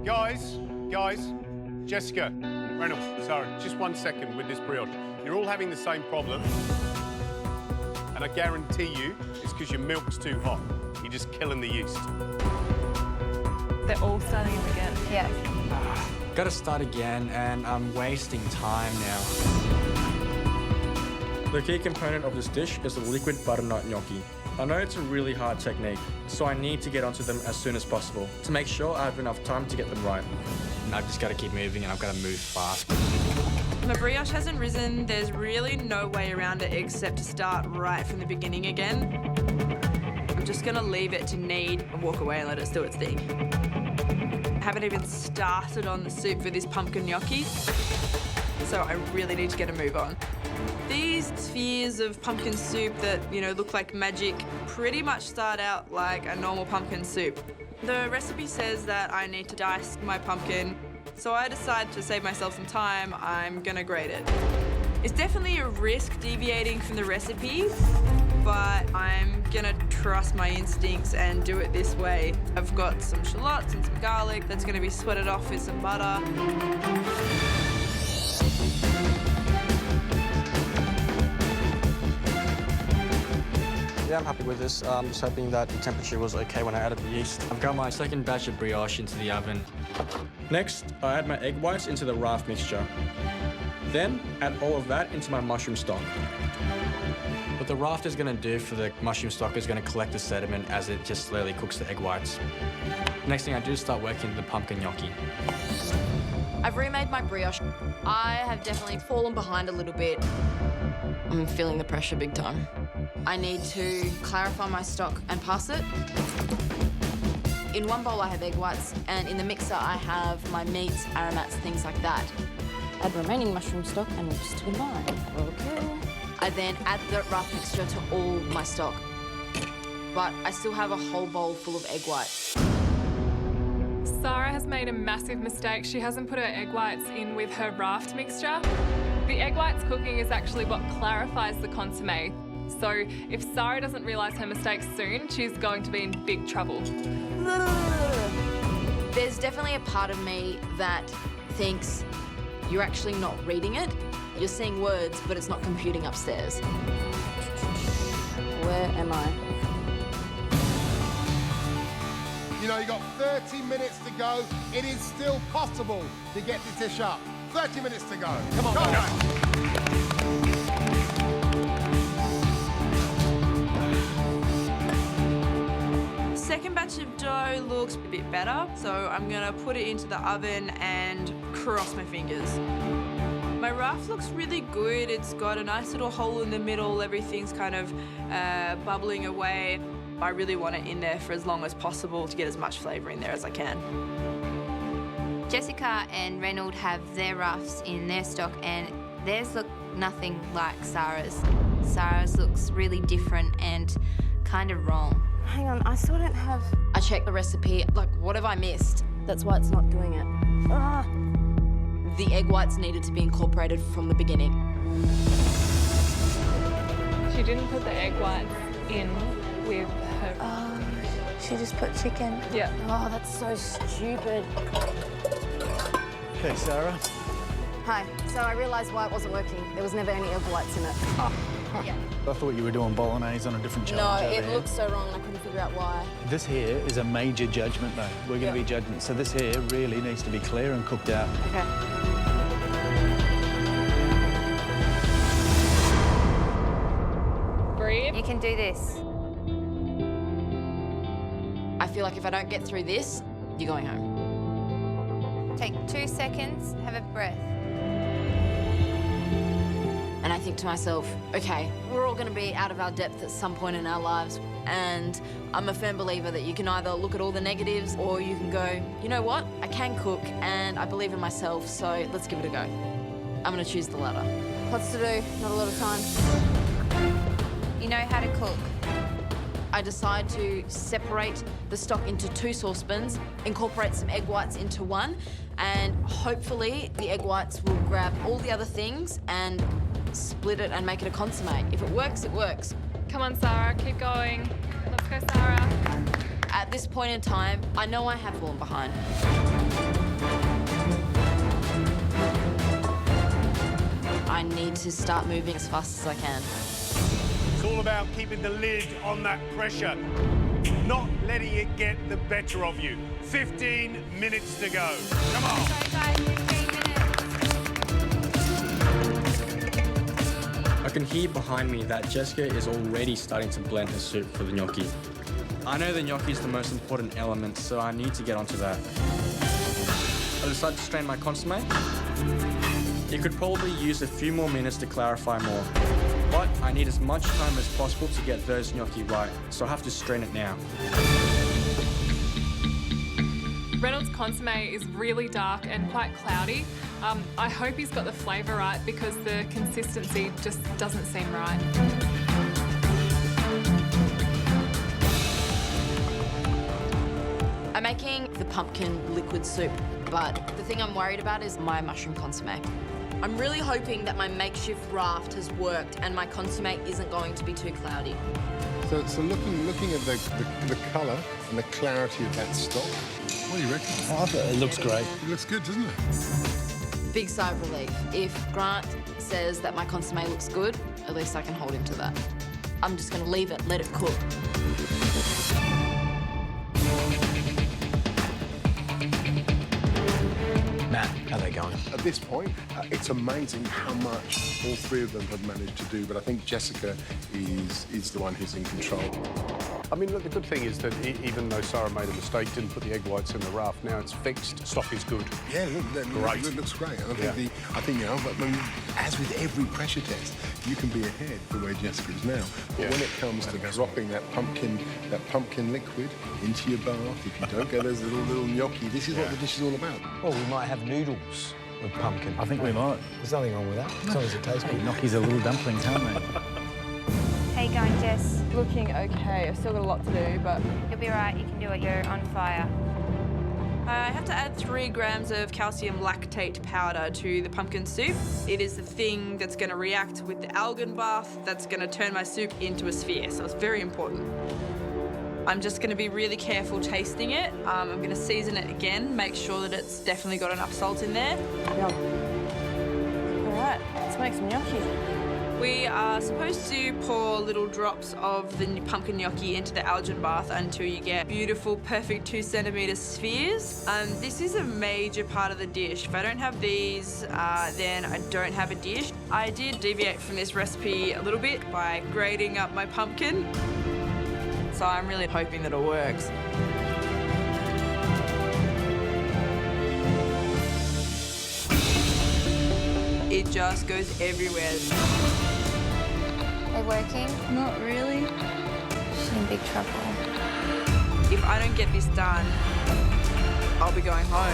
Guys, Jessica, Reynold, Sara, just 1 second with this brioche. You're all having the same problem, and I guarantee you it's because your milk's too hot. You're just killing the yeast. They're all starting again. Yeah. Gotta start again, and I'm wasting time now. The key component of this dish is the liquid butternut gnocchi. I know it's a really hard technique, so I need to get onto them as soon as possible to make sure I have enough time to get them right. I've just got to keep moving, and I've got to move fast. My brioche hasn't risen. There's really no way around it except to start right from the beginning again. I'm just gonna leave it to knead and walk away and let it do its thing. I haven't even started on the soup for this pumpkin gnocchi, so I really need to get a move on. These spheres of pumpkin soup that, you know, look like magic pretty much start out like a normal pumpkin soup. The recipe says that I need to dice my pumpkin, so I decide to save myself some time, I'm gonna grate it. It's definitely a risk deviating from the recipe, but I'm gonna trust my instincts and do it this way. I've got some shallots and some garlic that's gonna be sweated off with some butter. Yeah, I'm happy with this. I'm just hoping that the temperature was okay when I added the yeast. I've got my second batch of brioche into the oven. Next, I add my egg whites into the raft mixture. Then, add all of that into my mushroom stock. What the raft is going to do for the mushroom stock is going to collect the sediment as it just slowly cooks the egg whites. Next thing I do is start working the pumpkin gnocchi. I've remade my brioche. I have definitely fallen behind a little bit. I'm feeling the pressure big time. I need to clarify my stock and pass it. In one bowl I have egg whites, and in the mixer I have my meats, aromats, things like that. Add remaining mushroom stock and mix to combine. Okay. I then add the raft mixture to all my stock. But I still have a whole bowl full of egg whites. Sara has made a massive mistake. She hasn't put her egg whites in with her raft mixture. The egg whites cooking is actually what clarifies the consommé. So if Sara doesn't realise her mistake soon, she's going to be in big trouble. There's definitely a part of me that thinks you're actually not reading it. You're seeing words, but it's not computing upstairs. Where am I? You know, you've got 30 minutes to go. It is still possible to get the dish up. 30 minutes to go. Come on, go. Second batch of dough looks a bit better, so I'm gonna put it into the oven and cross my fingers. My raft looks really good. It's got a nice little hole in the middle. Everything's kind of bubbling away. I really want it in there for as long as possible to get as much flavour in there as I can. Jessica and Reynold have their rafts in their stock, and theirs look nothing like Sara's. Sara's looks really different and kind of wrong. Hang on, I still don't have... I checked the recipe, like, what have I missed? That's why it's not doing it. Ah. The egg whites needed to be incorporated from the beginning. She didn't put the egg whites in with her... Oh, she just put chicken. Yeah. Oh, that's so stupid. Hey, Sara. Hi. So I realised why it wasn't working. There was never any egg whites in it. Oh. Yeah. I thought you were doing bolognese on a different No, challenge. it looked so wrong and I couldn't figure out why. This here is a major judgment, though. We're going to be judging. So this here really needs to be clear and cooked out. Okay. Breathe. You can do this. I feel like if I don't get through this, you're going home. Take 2 seconds, have a breath. And I think to myself, okay, we're all going to be out of our depth at some point in our lives. And I'm a firm believer that you can either look at all the negatives or you can go, you know what, I can cook and I believe in myself, so let's give it a go. I'm going to choose the latter. Lots to do, not a lot of time. You know how to cook. I decide to separate the stock into 2 saucepans, incorporate some egg whites into one, and hopefully the egg whites will grab all the other things and split it and make it a consommé. If it works, it works. Come on, Sara, keep going. Let's go, Sara. At this point in time, I know I have fallen behind. I need to start moving as fast as I can. It's all about keeping the lid on that pressure, not letting it get the better of you. 15 minutes to go. Come on. Sorry, guys, 15 minutes. I can hear behind me that Jessica is already starting to blend her soup for the gnocchi. I know the gnocchi is the most important element, so I need to get onto that. I decided to strain my consommé. It could probably use a few more minutes to clarify more, but I need as much time as possible to get those gnocchi right, so I have to strain it now. Reynolds' consommé is really dark and quite cloudy. I hope he's got the flavour right because the consistency just doesn't seem right. I'm making the pumpkin liquid soup, but the thing I'm worried about is my mushroom consommé. I'm really hoping that my makeshift raft has worked and my consommé isn't going to be too cloudy. So looking at the colour and the clarity of that stock, what do you reckon? Oh, it looks great. It looks good, doesn't it? Big sigh of relief. If Grant says that my consommé looks good, at least I can hold him to that. I'm just going to leave it, let it cook. Matt, how are they going? At this point, it's amazing how much all three of them have managed to do, but I think Jessica is the one who's in control. I mean, look, the good thing is that even though Sara made a mistake, didn't put the egg whites in the raft, now it's fixed. Stock is good. Yeah, look, Great. It looks great. And I think you know, but I mean, as with every pressure test, you can be ahead the way Jessica is now. But when it comes to dropping that pumpkin liquid into your bath, if you don't get those little gnocchi, this is what the dish is all about. Well, we might have noodles with pumpkin. I think we might. There's nothing wrong with that, as long as it tastes good. Gnocchis are little dumplings, aren't they? How you going, Jess? Looking okay. I've still got a lot to do, but You'll be right, you can do it, you're on fire. I have to add 3 grams of calcium lactate powder to the pumpkin soup. It is the thing that's going to react with the algae bath that's going to turn my soup into a sphere, so it's very important. I'm just going to be really careful tasting it. I'm going to season it again, make sure that it's definitely got enough salt in there. Yum. All right, let's make some gnocchi. We are supposed to pour little drops of the pumpkin gnocchi into the algae bath until you get beautiful, perfect 2 centimetre spheres. This is a major part of the dish. If I don't have these, then I don't have a dish. I did deviate from this recipe a little bit by grating up my pumpkin. So I'm really hoping that it works. It just goes everywhere. They working? Not really. She's in big trouble. If I don't get this done, I'll be going home.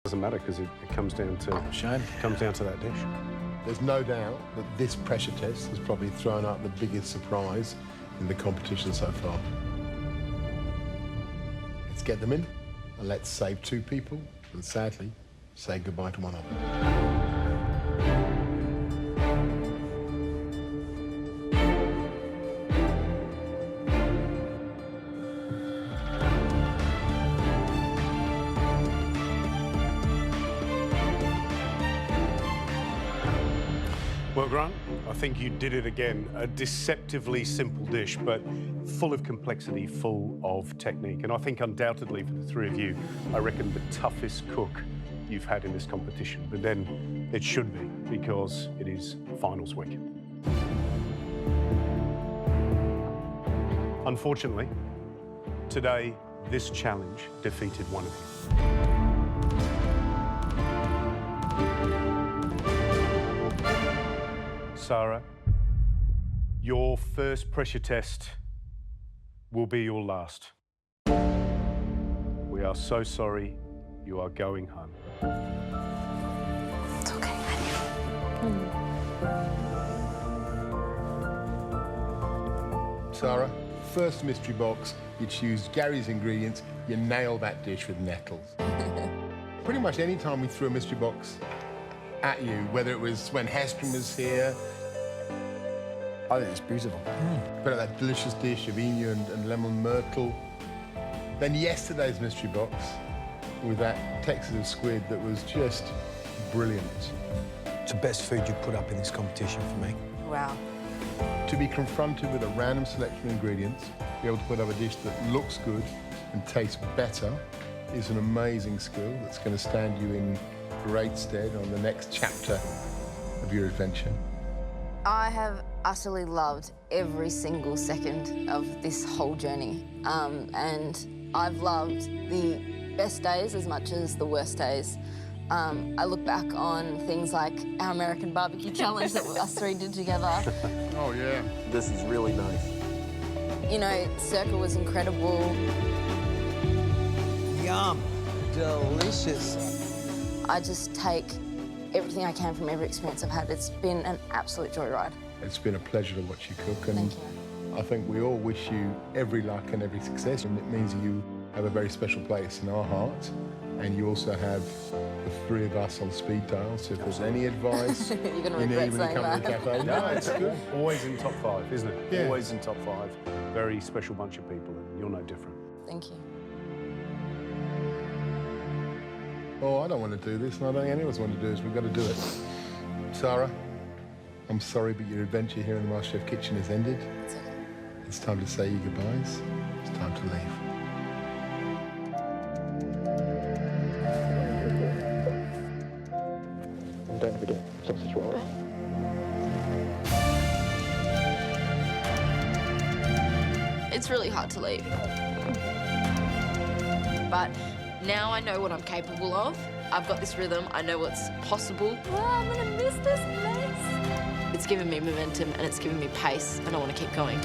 Doesn't matter because it comes down to that dish. There's no doubt that this pressure test has probably thrown up the biggest surprise in the competition so far. Let's get them in, and let's save 2 people, and sadly, say goodbye to one of them. Well, Grant, I think you did it again. A deceptively simple dish, but full of complexity, full of technique. And I think undoubtedly for the 3 of you, I reckon the toughest cook you've had in this competition. But then it should be, because it is finals week. Unfortunately, today, this challenge defeated one of you. Sara, your first pressure test will be your last. We are so sorry you are going home. It's okay, Sara, first mystery box, you choose Gary's ingredients, you nail that dish with nettles. Pretty much any time we threw a mystery box at you, whether it was when Heston was here, I think it's beautiful. Bit of that delicious dish of inu and lemon myrtle. Then yesterday's mystery box with that Texas of squid that was just brilliant. It's the best food you put up in this competition for me. Wow. To be confronted with a random selection of ingredients, be able to put up a dish that looks good and tastes better is an amazing skill that's going to stand you in great stead on the next chapter of your adventure. I have utterly loved every single second of this whole journey. And I've loved the best days as much as the worst days. I look back on things like our American barbecue challenge that us three did together. Oh, yeah. This is really nice. You know, Circa was incredible. Yum. Delicious. I just take everything I can from every experience I've had. It's been an absolute joyride. It's been a pleasure to watch you cook, and Thank you. I think we all wish you every luck and every success, and it means you have a very special place in our heart, and you also have the three of us on speed dial, so if there's any advice You're going to you regret need when you saying come to the that. cafe, no, it's good. Always in top 5, isn't it? Yeah. Always in top 5. Very special bunch of people, and you're no different. Thank you. Oh, I don't want to do this, and I don't think any of us want to do this. We've got to do it. Sara, I'm sorry, but your adventure here in the MasterChef kitchen has ended. It's okay. It's time to say your goodbyes. It's time to leave. Don't forget sausage roll. It's really hard to leave. But now I know what I'm capable of. I've got this rhythm. I know what's possible. Oh, I'm gonna miss this place. It's given me momentum and it's given me pace, and I want to keep going.